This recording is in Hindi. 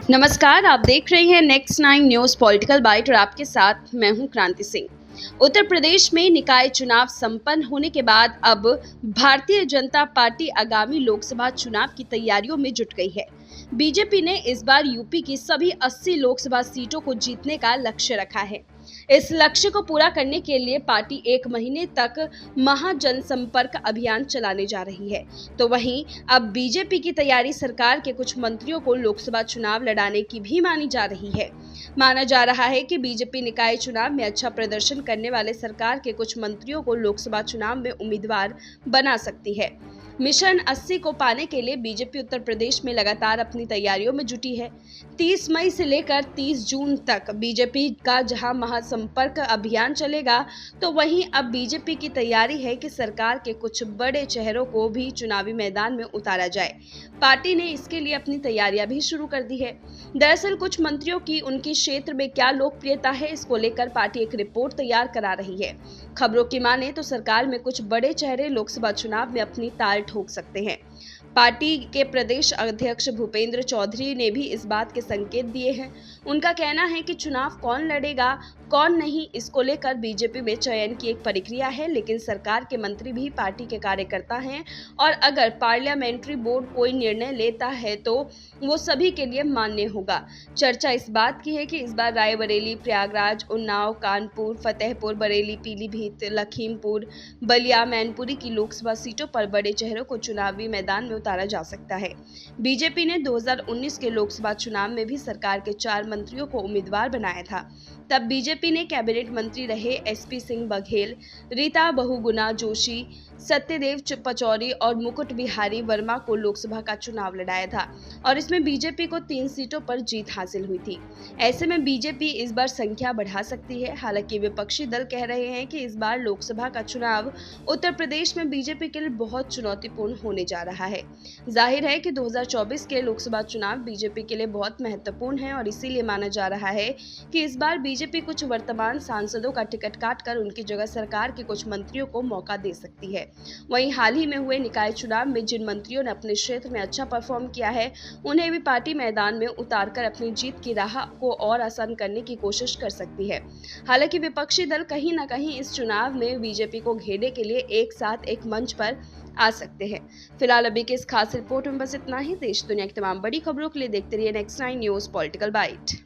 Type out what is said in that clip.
नमस्कार, आप देख रहे हैं नेक्स्ट 9 न्यूज़ पॉलिटिकल बाइट और आपके साथ मैं हूं क्रांति सिंह। उत्तर प्रदेश में निकाय चुनाव संपन्न होने के बाद अब भारतीय जनता पार्टी आगामी लोकसभा चुनाव की तैयारियों में जुट गई है। बीजेपी ने इस बार यूपी की सभी 80 लोकसभा सीटों को जीतने का लक्ष्य रखा है। इस लक्ष्य को पूरा करने के लिए पार्टी 1 महीने तक महाजनसंपर्क अभियान चलाने जा रही है। तो वहीं अब बीजेपी की तैयारी सरकार के कुछ मंत्रियों को लोकसभा चुनाव लड़ाने की भी मानी जा रही है। माना जा रहा है कि बीजेपी निकाय चुनाव में अच्छा प्रदर्शन करने वाले सरकार के कुछ मंत्रियों को लोकसभा चुनाव में उम्मीदवार बना सकती है। मिशन 80 को पाने के लिए बीजेपी उत्तर प्रदेश में लगातार अपनी तैयारियों में जुटी है। 30 मई से लेकर 30 जून तक बीजेपी का जहां महासंपर्क अभियान चलेगा, तो वहीं अब बीजेपी की तैयारी है कि सरकार के कुछ बड़े चेहरों को भी चुनावी मैदान में उतारा जाए। पार्टी ने इसके लिए अपनी तैयारियां भी शुरू कर दी है। दरअसल कुछ मंत्रियों की उनकी क्षेत्र में क्या लोकप्रियता है, इसको लेकर पार्टी एक रिपोर्ट तैयार करा रही है। खबरों की माने तो सरकार में कुछ बड़े चेहरे लोकसभा चुनाव में अपनी ताल ठोक सकते हैं। पार्टी के प्रदेश अध्यक्ष भूपेंद्र चौधरी ने भी इस बात के संकेत दिए हैं। उनका कहना है कि चुनाव कौन लड़ेगा कौन नहीं, इसको लेकर बीजेपी में चयन की एक प्रक्रिया है, लेकिन सरकार के मंत्री भी पार्टी के कार्यकर्ता हैं और अगर पार्लियामेंट्री बोर्ड कोई निर्णय लेता है तो वो सभी के लिए मान्य होगा। चर्चा इस बात की है कि इस बार रायबरेली, प्रयागराज, उन्नाव, कानपुर, फतेहपुर, बरेली, पीलीभीत, लखीमपुर, बलिया, मैनपुरी की लोकसभा सीटों पर बड़े चेहरों को चुनावी मैदान में उतारा जा सकता है। बीजेपी ने 2019 के लोकसभा चुनाव में भी सरकार के 4 मंत्रियों को उम्मीदवार बनाया था। तब बीजेपी ने कैबिनेट मंत्री रहे एसपी सिंह बघेल, रीता बहुगुणा जोशी, सत्यदेव पचौरी और मुकुट बिहारी वर्मा को लोकसभा का चुनाव लड़ाया था और इसमें बीजेपी को 3 सीटों पर जीत हासिल हुई थी। ऐसे में बीजेपी इस बार संख्या बढ़ा सकती है। हालांकि विपक्षी दल कह रहे हैं कि इस बार लोकसभा का चुनाव उत्तर प्रदेश में बीजेपी के लिए बहुत चुनौतीपूर्ण होने जा रहा है। जाहिर है कि 2024 के लोकसभा चुनाव बीजेपी के लिए बहुत महत्वपूर्ण है और इसीलिए माना जा रहा है कि इस बार बीजेपी कुछ वर्तमान सांसदों का टिकट काटकर उनकी जगह सरकार के कुछ मंत्रियों को मौका दे सकती है। वहीं हाल ही में हुए निकाय चुनाव में जिन मंत्रियों ने अपने क्षेत्र में अच्छा परफॉर्म किया है, उन्हें भी पार्टी मैदान में उतारकर अपनी जीत की राह को और आसान करने की कोशिश कर सकती है। हालांकि विपक्षी दल कहीं न कहीं इस चुनाव में बीजेपी को घेरने के लिए एक साथ एक मंच पर आ सकते हैं। फिलहाल अभी के इस खास रिपोर्ट में बस इतना ही। देश दुनिया की तमाम बड़ी खबरों के लिए देखते रहिए नेक्स्ट 9 न्यूज़ पॉलिटिकल बाइट।